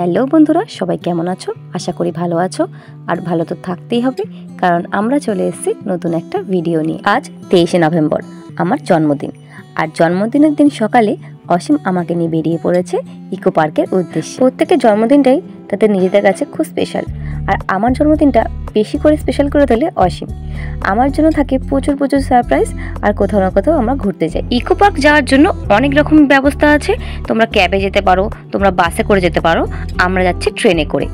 Hello বন্ধুরা, সবাই কেমন আছো? আশা করি ভালো আছো। আর ভালো তো থাকতেই হবে, কারণ আমরা চলে এসেছি নতুন একটা ভিডিও নিয়ে। আজ 23শে নভেম্বর, আমার জন্মদিন। আর জন্মদিনের দিন সকালে অসীম আমাকে নিয়ে বেরিয়ে পড়েছে ইকো পার্কের উদ্দেশ্যে। প্রত্যেকের জন্মদিনটাই তাদের নিজেদের কাছে খুব স্পেশাল, আর আমার জন্মদিনটা বেশি করে স্পেশাল করে তোলে অসীম। আমার জন্য থাকে প্রচুর প্রচুর সারপ্রাইজ, আর কোথাও না কোথাও আমরা ঘুরতে যাই। ইকো পার্ক যাওয়ার জন্য অনেক রকম ব্যবস্থা আছে। তোমরা ক্যাবে যেতে পারো, তোমরা বাসে করে যেতে পারো, আমরা যাচ্ছি ট্রেনে করে।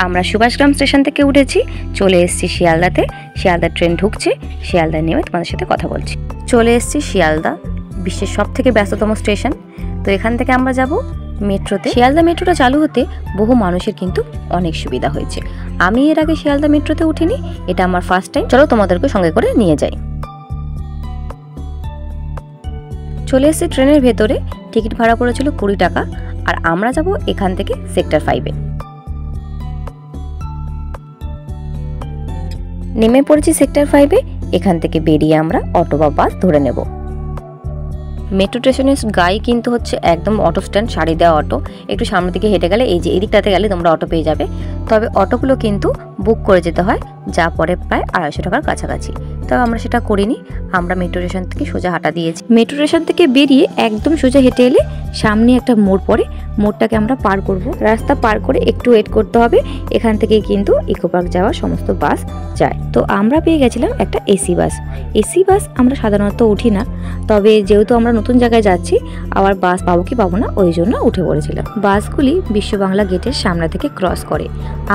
আমরা সুভাষগ্রাম স্টেশন থেকে উঠেছি, চলে এসেছি শিয়ালদাতে। শিয়ালদা ট্রেন ঢুকছে, শিয়ালদা নেমে তোমাদের সাথে কথা বলছি। চলে এসেছি শিয়ালদা, বিশ্বের সব থেকে ব্যস্ততম স্টেশন। তো এখান থেকে আমরা যাব মেট্রোতে। শিয়ালদা মেট্রোটা চালু হতে বহু মানুষের কিন্তু অনেক সুবিধা হয়েছে। আমি এর আগে শিয়ালদা মেট্রোতে উঠিনি, এটা আমার ফার্স্ট টাইম। চলো তোমাদেরকে সঙ্গে করে নিয়ে যাই। চলে এসেছি ট্রেনের ভেতরে। টিকিট ভাড়া পড়েছিল 20 টাকা, আর আমরা যাব এখান থেকে সেক্টর 5-এ। নেমে পড়েছি সেক্টর 5-এ। এখান থেকে বেরিয়ে আমরা অটো বা বাস ধরে নেব। মেট্রো স্টেশনের গায়ে কিন্তু হচ্ছে একদম অটো স্ট্যান্ড, সারি দেওয়া অটো। একটু সামনের দিকে হেঁটে গেলে, এই যে এদিকটাতে গেলে তোমরা অটো পেয়ে যাবে। তবে অটোগুলো কিন্তু বুক করে যেতে হয়, যা পড়ে প্রায় 250 টাকার কাছাকাছি। তবে আমরা সেটা করিনি, আমরা মেট্রো স্টেশন থেকে সোজা হাঁটা দিয়েছি। মেট্রো স্টেশন থেকে বেরিয়ে একদম সোজা হেঁটে এলে সামনে একটা মোড় পড়ে, মোড়টাকে আমরা পার করব। রাস্তা পার করে একটু ওয়েট করতে হবে। এখান থেকে কিন্তু ইকো পার্ক যাওয়ার সমস্ত বাস যায়। তো আমরা পেয়ে গেছিলাম একটা এসি বাস। এসি বাস আমরা সাধারণত উঠি না, তবে যেহেতু আমরা নতুন জায়গায় যাচ্ছি, আবার বাস পাবো কি পাবো না, ওই জন্য উঠে পড়েছিলাম। বাসগুলি বিশ্ব বাংলা গেটের সামনে থেকে ক্রস করে।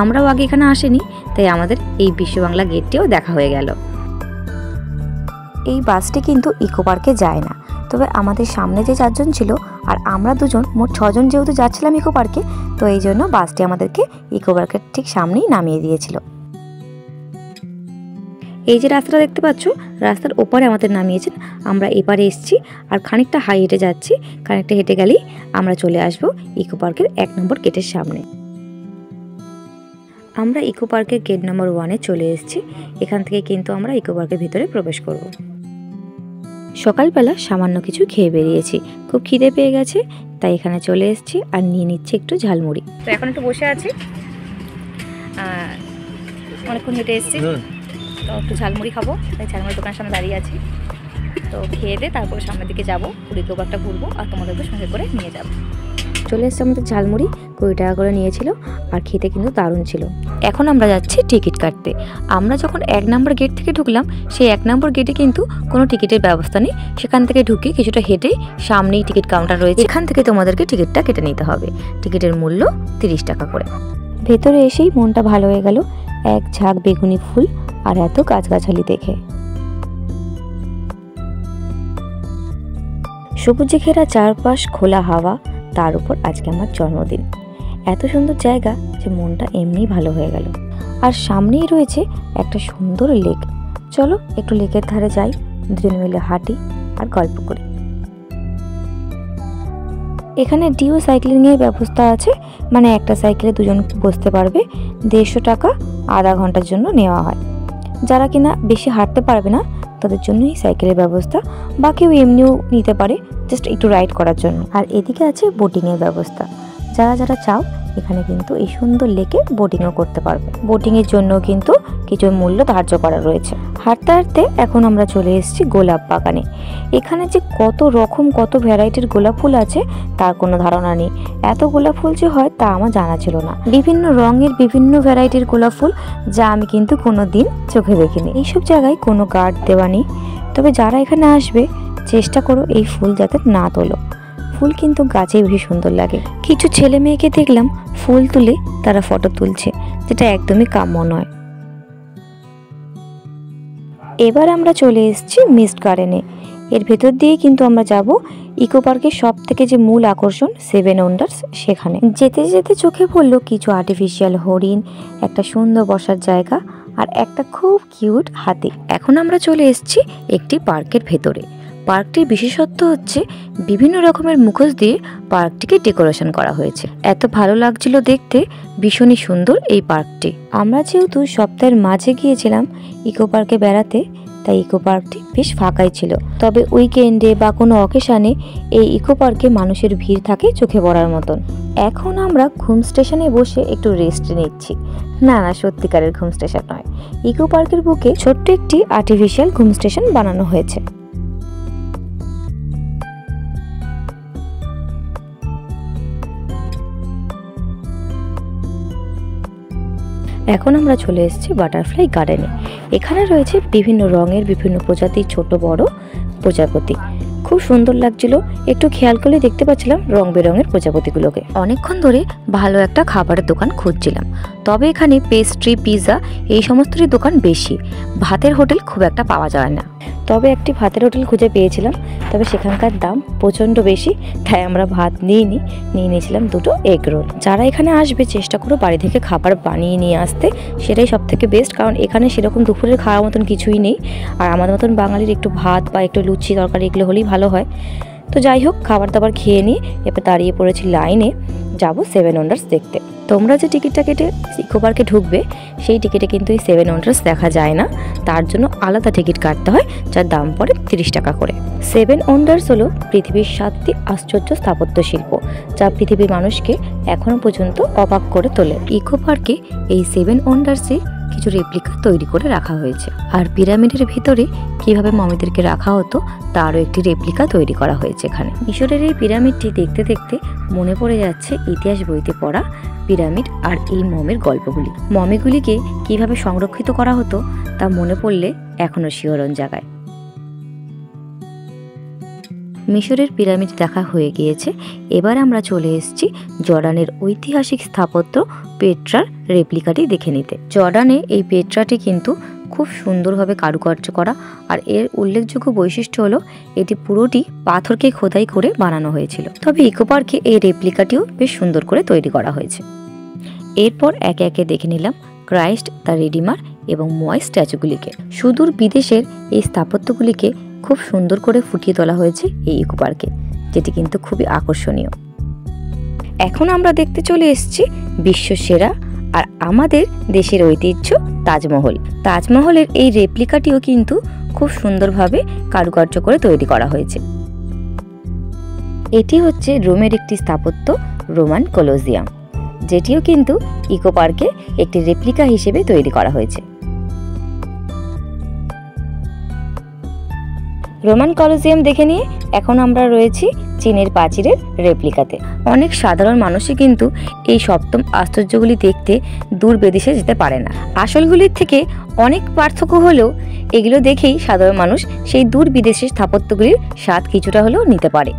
আমরাও আগে এখানে আসিনি, তাই আমাদের এই বিশ্ব বাংলা গেটটিও দেখা হয়ে গেল। এই বাসটি কিন্তু ইকো পার্কে যায় না, তবে আমাদের সামনে যে 4 জন ছিল আর আমরা 2 জন, মোট 6 জন যেহেতু যাচ্ছিলাম ইকো পার্কে, তো এই জন্য বাসটি আমাদেরকে ইকো পার্কের ঠিক সামনেই নামিয়ে দিয়েছিল। এই যে রাস্তাটা দেখতে পাচ্ছ, রাস্তার ওপারে আমাদের নামিয়েছেন। আমরা এপারে এসেছি, আর খানিকটা হাই হেঁটে যাচ্ছি। খানিকটা হেঁটে গেলেই আমরা চলে আসব ইকো পার্কের 1 নম্বর গেটের সামনে। আমরা ইকো পার্কের গেট নম্বর 1-এ চলে এসেছি। এখান থেকে কিন্তু আমরা ইকো পার্কের ভিতরে প্রবেশ করব। সকালবেলা সামান্য কিছু খেয়ে বেরিয়েছি, খুব খিদে পেয়ে গেছে, তাই এখানে চলে এসেছি আর নিয়ে নিচ্ছি একটু ঝালমুড়ি। তো এখন একটু বসে আছি, অনেকক্ষণ হেঁটে এসেছি, তো একটু ঝালমুড়ি খাবো, তাই ঝালমুড়ির দোকানের সামনে দাঁড়িয়ে আছি। তো খেয়ে দিয়ে তারপরে সামনের দিকে যাবো, ইকো পার্কটা ঘুরবো আর তোমাদেরকে সঙ্গে করে নিয়ে যাবো। চলে এসছে আমাদের ঝালমুড়ি, 20 টাকা করে নিয়েছিল, আর খেতে কিন্তু দারুণ ছিল। এখন আমরা যাচ্ছি টিকিট কাটতে। আমরা যখন 1 নম্বর গেট থেকে ঢুকলাম, সেই 1 নম্বর গেটে কিন্তু কোনো টিকিটের ব্যবস্থা নেই। সেখান থেকে ঢুকে কিছুটা হেঁটেই সামনেই টিকিট কাউন্টার রয়েছে, এখান থেকে তোমাদেরকে টিকিটটা কেটে নিতে হবে। টিকিটের মূল্য 30 টাকা করে। ভেতরে এসেই মনটা ভালো হয়ে গেল, এক ঝাঁক বেগুনি ফুল আর এত গাছগাছালি দেখে। সবুজে ঘেরা চারপাশ, খোলা হাওয়া, তার উপর আজকে আমার জন্মদিন। এত সুন্দর জায়গা যে মনটা এমনি ভালো হয়ে গেল। আর সামনেই রয়েছে একটা সুন্দর লেক। চলো একটু লেকের ধারে যাই, 2 জন মিলে হাঁটি আর গল্প করি। এখানে ডিও সাইক্লিংয়ের ব্যবস্থা আছে, মানে একটা সাইকেলে 2 জন বসতে পারবে। 150 টাকা আধা ঘন্টার জন্য নেওয়া হয়। যারা কিনা বেশি হাঁটতে পারবে না, তাদের জন্য এই সাইকেলের ব্যবস্থা, বা কেউ এমনিও নিতে পারে জাস্ট একটু রাইড করার জন্য। আর এদিকে আছে বোটিংয়ের ব্যবস্থা। যারা যারা চাও এখানে কিন্তু এই সুন্দর লেকে বোটিংও করতে পারবে। বোটিংয়ের জন্য কিন্তু কিছু মূল্য ধার্য করা রয়েছে। হাঁটতে হাঁটতে এখন আমরা চলে এসেছি গোলাপ বাগানে। এখানে যে কত রকম, কত ভ্যারাইটির গোলাপ ফুল আছে তার কোনো ধারণা নেই। এত গোলাপ ফুল যে হয় তা আমার জানা ছিল না। বিভিন্ন রঙের, বিভিন্ন ভ্যারাইটির গোলাপ ফুল, যা আমি কিন্তু কোনো দিন চোখে দেখিনি। এইসব জায়গায় কোনো গার্ড দেওয়া নেই, তবে যারা এখানে আসবে চেষ্টা করো এই ফুল যাতে না তোলো। ফুল কিন্তু গাছেই বেশি সুন্দর লাগে। কিছু ছেলে মেয়েকে দেখলাম ফুল তুলে তারা ফটো তুলছে, যেটা একদমই কাম্য নয়। এবার আমরা চলে এসেছি মিস্ট গার্ডেনে। এর ভেতর দিয়ে কিন্তু আমরা যাব ইকো পার্কের সব থেকে যে মূল আকর্ষণ 7 ওয়ান্ডার্স, সেখানে। যেতে যেতে চোখে পড়লো কিছু আর্টিফিশিয়াল হরিণ, একটা সুন্দর বসার জায়গা আর একটা খুব কিউট হাতি। এখন আমরা চলে এসেছি একটি পার্কের ভেতরে। পার্কটির বিশেষত্ব হচ্ছে বিভিন্ন রকমের মুখোশ দিয়ে পার্কটিকে ডেকোরেশন করা হয়েছে। এত ভালো লাগছিল দেখতে, ভীষণই সুন্দর এই পার্কটি। আমরা যেহেতু সপ্তাহের মাঝে গিয়েছিলাম ইকো পার্কে বেড়াতে, তাই ইকো পার্কটি বেশ ফাঁকাই ছিল। তবে উইকেন্ডে বা কোনো অকেশনে এই ইকো পার্কে মানুষের ভিড় থাকে চোখে পড়ার মতন। এখন আমরা ঘুম স্টেশনে বসে একটু রেস্ট নিচ্ছি। না না, সত্যিকারের ঘুম স্টেশন নয়, ইকো পার্কের বুকে ছোট্ট একটি আর্টিফিশিয়াল ঘুম স্টেশন বানানো হয়েছে। এখন আমরা চলে এসেছি বাটারফ্লাই গার্ডেনে। এখানে রয়েছে বিভিন্ন রঙের বিভিন্ন প্রজাতির ছোট বড় প্রজাপতি। খুব সুন্দর লাগছিল, একটু খেয়াল করলে দেখতে পাচ্ছিলাম রং বেরঙের প্রজাপতিগুলোকে। অনেকক্ষণ ধরে ভালো একটা খাবারের দোকান খুঁজছিলাম, তবে এখানে পেস্ট্রি, পিৎজা এই সমস্তরই দোকান বেশি, ভাতের হোটেল খুব একটা পাওয়া যায় না। তবে একটি ভাতের হোটেল খুঁজে পেয়েছিলাম, তবে সেখানকার দাম প্রচণ্ড বেশি, তাই আমরা ভাত নিয়ে নিয়েছিলাম দুটো এগ রোল। যারা এখানে আসবে চেষ্টা করো বাড়ি থেকে খাবার বানিয়ে নিয়ে আসতে, সেটাই সব থেকে বেস্ট, কারণ এখানে সেরকম দুপুরের খাওয়ার মতন কিছুই নেই। আর আমাদের মতন বাঙালির একটু ভাত বা একটু লুচি তরকারি এগুলো হলেই ভালো হয়। তো যাই হোক, খাবার দাবার খেয়ে নিয়ে এবার দাঁড়িয়ে পড়েছি লাইনে যাব সেভেন ওয়ান্ডার্স দেখতে। তোমরা যে টিকিটটা কেটে ইকো পার্কে ঢুকবে সেই টিকিটে কিন্তু এই সেভেন ওয়ান্ডার্স দেখা যায় না, তার জন্য আলাদা টিকিট কাটতে হয়, যার দাম পড়ে 30 টাকা করে। সেভেন ওয়ান্ডার্স হলো পৃথিবীর 7টি আশ্চর্য স্থাপত্য শিল্প, যা পৃথিবীর মানুষকে এখনো পর্যন্ত অবাক করে তোলে। ইকো পার্কে এই সেভেন ওয়ান্ডার্সে কিছু রেপ্লিকা তৈরি করে রাখা হয়েছে, আর পিরামিডের ভিতরে কিভাবে মমিদেরকে রাখা হতো তারও একটি রেপ্লিকা তৈরি করা হয়েছে এখানে। মিশরের এই পিরামিডটি দেখতে দেখতে মনে পড়ে যাচ্ছে ইতিহাস বইতে পড়া পিরামিড আর এই মমের গল্পগুলি। মমিগুলিকে কিভাবে সংরক্ষিত করা হতো তা মনে পড়লে এখনো শিহরণ জাগায়। মিশরের পিরামিড দেখা হয়ে গিয়েছে, এবার আমরা চলে এসেছি জর্ডানের ঐতিহাসিক স্থাপত্য পেট্রার রেপ্লিকাটি দেখে নিতে। জর্ডানে এই পেট্রাটি কিন্তু খুব সুন্দরভাবে কারুকার্য করা, আর এর উল্লেখযোগ্য বৈশিষ্ট্য হলো এটি পুরোটি পাথরকে খোদাই করে বানানো হয়েছিল। তবে ইকো পার্কে এই রেপ্লিকাটিও বেশ সুন্দর করে তৈরি করা হয়েছে। এরপর একে একে দেখে নিলাম ক্রাইস্ট, দ্য রিডিমার এবং ময় স্ট্যাচুগুলিকে। সুদূর বিদেশের এই স্থাপত্যগুলিকে খুব সুন্দর করে ফুটিয়ে তোলা হয়েছে এই ইকো পার্কে, যেটি কিন্তু খুবই আকর্ষণীয়। এখন আমরা দেখতে চলে এসেছি বিশ্ব সেরা আর আমাদের দেশের ঐতিহ্য তাজমহল। তাজমহলের এই রেপ্লিকাটিও কিন্তু খুব সুন্দরভাবে কারুকার্য করে তৈরি করা হয়েছে। এটি হচ্ছে রোমের একটি স্থাপত্য, রোমান কলোজিয়াম, যেটিও কিন্তু ইকো পার্কে একটি রেপ্লিকা হিসেবে তৈরি করা হয়েছে। রোমান কলোজিয়াম দেখে নিয়ে এখন আমরা রয়েছি চীনের প্রাচীরের রেপ্লিকাতে। অনেক সাধারণ মানুষই কিন্তু এই সপ্তম আশ্চর্যগুলি দেখতে দূর বিদেশে যেতে পারে না। আসলগুলির থেকে অনেক পার্থক্য হলেও এগুলো দেখেই সাধারণ মানুষ সেই দূর বিদেশের স্থাপত্যগুলির স্বাদ কিছুটা হলেও নিতে পারে।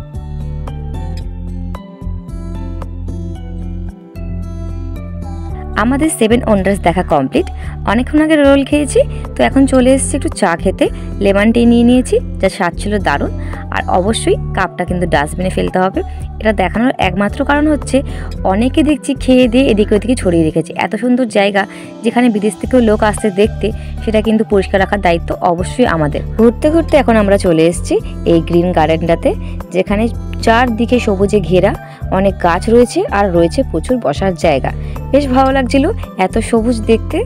আমাদের সেভেন ওয়ান্ডার্স দেখা কমপ্লিট। অনেকক্ষণ আগে রোল খেয়েছি, তো এখন চলে এসেছি একটু চা খেতে। লেমন টি নিয়ে নিয়েছি, যা স্বাদ ছিল দারুণ। আর অবশ্যই কাপটা কিন্তু ডাস্টবিনে ফেলতে হবে। এটা দেখানোর একমাত্র কারণ হচ্ছে অনেকে দেখছি খেয়ে দিয়ে এদিকে ওদিকে ছড়িয়ে রেখেছে। এত সুন্দর জায়গা যেখানে বিদেশ থেকেও লোক আসছে দেখতে, সেটা কিন্তু পরিষ্কার রাখার দায়িত্ব অবশ্যই আমাদের। ঘুরতে ঘুরতে এখন আমরা চলে এসেছি এই গ্রিন গার্ডেনটাতে, যেখানে চারদিকে সবুজে ঘেরা অনেক গাছ রয়েছে আর রয়েছে প্রচুর বসার জায়গা। বেশ ভালো লাগছিল এত সবুজ দেখতে।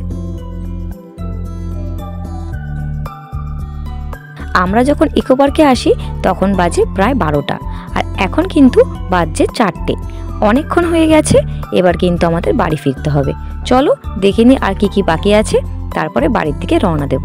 আমরা যখন ইকো পার্কে আসি তখন বাজে প্রায় 12টা, আর এখন কিন্তু বাজছে 4টে। অনেকক্ষণ হয়ে গেছে, এবার কিন্তু আমাদের বাড়ি ফিরতে হবে। চলো দেখে নি আর কি কি বাকি আছে, তারপরে বাড়ির দিকে রওনা দেব।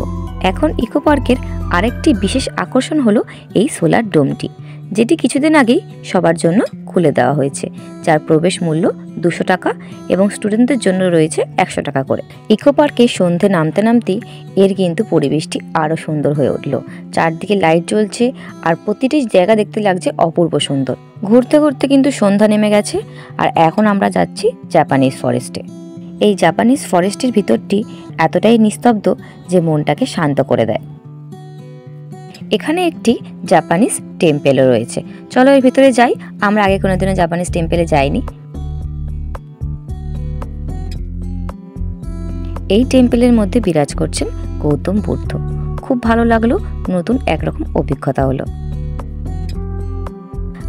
এখন ইকো পার্কের আরেকটি বিশেষ আকর্ষণ হলো এই সোলার ডোমটি, যেটি কিছুদিন আগেই সবার জন্য খুলে দেওয়া হয়েছে, যার প্রবেশ মূল্য 200 টাকা এবং স্টুডেন্টদের জন্য রয়েছে 100 টাকা করে। ইকো পার্কে সন্ধে নামতে নামতেই এর কিন্তু পরিবেশটি আরও সুন্দর হয়ে উঠল। চারদিকে লাইট জ্বলছে আর প্রতিটি জায়গা দেখতে লাগছে অপূর্ব সুন্দর। ঘুরতে ঘুরতে কিন্তু সন্ধ্যা নেমে গেছে, আর এখন আমরা যাচ্ছি জাপানিজ ফরেস্টে। এই জাপানিজ ফরেস্টের ভিতরটি এতটাই নিস্তব্ধ যে মনটাকে শান্ত করে দেয়। এখানে একটি জাপানিজ টেম্পেলও রয়েছে, চলো এর ভিতরে যাই। আমরা আগে কোনোদিনও জাপানিজ টেম্পেলে যাইনি। এই টেম্পেলের মধ্যে বিরাজ করছেন গৌতম বুদ্ধ। খুব ভালো লাগলো, নতুন একরকম অভিজ্ঞতা হলো।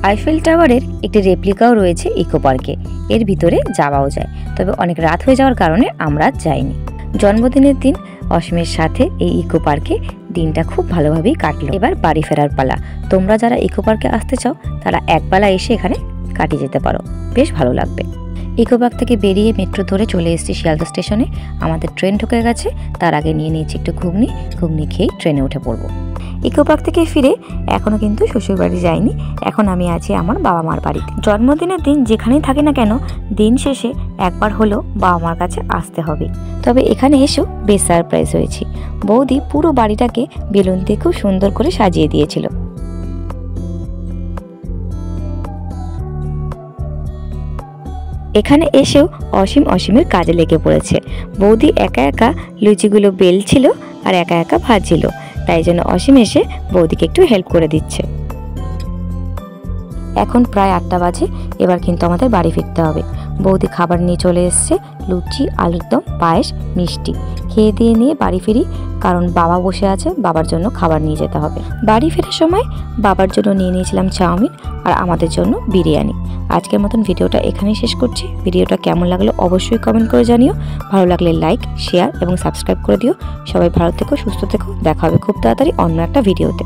আইফেল টাওয়ারের একটি রেপ্লিকাও রয়েছে ইকো পার্কে, এর ভিতরে যাওয়াও যায়, তবে অনেক রাত হয়ে যাওয়ার কারণে আমরা যাইনি। জন্মদিনের দিন অসীমের সাথে এই ইকো পার্কে দিনটা খুব ভালোভাবেই কাটলো। এবার বাড়ি ফেরার পালা। তোমরা যারা ইকো পার্কে আসতে চাও তারা একবেলা এসে এখানে কাটিয়ে যেতে পারো, বেশ ভালো লাগবে। ইকো পার্ক থেকে বেরিয়ে মেট্রো ধরে চলে এসেছি শিয়ালদা স্টেশনে। আমাদের ট্রেন ঢুকে গেছে, তার আগে নিয়ে নিয়েছি একটু ঘুগনি খেয়ে ট্রেনে উঠে পড়বো। ইকো পার্ক থেকে ফিরে এখনও কিন্তু শ্বশুরবাড়ি যাইনি, এখন আমি আছি আমার বাবা মার বাড়িতে। জন্মদিনের দিন যেখানেই থাকি না কেন, দিন শেষে একবার হলেও বাবা মার কাছে আসতে হবে। তবে এখানে এসেও বেশ সারপ্রাইজ হয়েছি। বৌদি পুরো বাড়িটাকে বেলুন দিয়ে খুব সুন্দর করে সাজিয়ে দিয়েছিল। এখানে এসেও অসীমের কাজে লেগে পড়েছে। বৌদি একা একা লুচিগুলো বেলছিল আর একা একা ভাজছিল, তাই জন্য অসীম এসে বৌদিকে একটু হেল্প করে দিচ্ছে। এখন প্রায় 8টা বাজে, এবার কিন্তু আমাদের বাড়ি ফিরতে হবে। বৌদি খাবার নিয়ে চলে এসছে, লুচি, আলুর দম, পায়েস, মিষ্টি। খেয়ে দিয়ে নিয়ে বাড়ি ফিরি, কারণ বাবা বসে আছে, বাবার জন্য খাবার নিয়ে যেতে হবে। বাড়ি ফেরার সময় বাবার জন্য নিয়ে নিয়েছিলাম চাউমিন আর আমাদের জন্য বিরিয়ানি। আজকের মতন ভিডিওটা এখানেই শেষ করছি। ভিডিওটা কেমন লাগলো অবশ্যই কমেন্ট করে জানিও। ভালো লাগলে লাইক, শেয়ার এবং সাবস্ক্রাইব করে দিও। সবাই ভালো থেকো, সুস্থ থেকো। দেখা হবে খুব তাড়াতাড়ি অন্য একটা ভিডিওতে।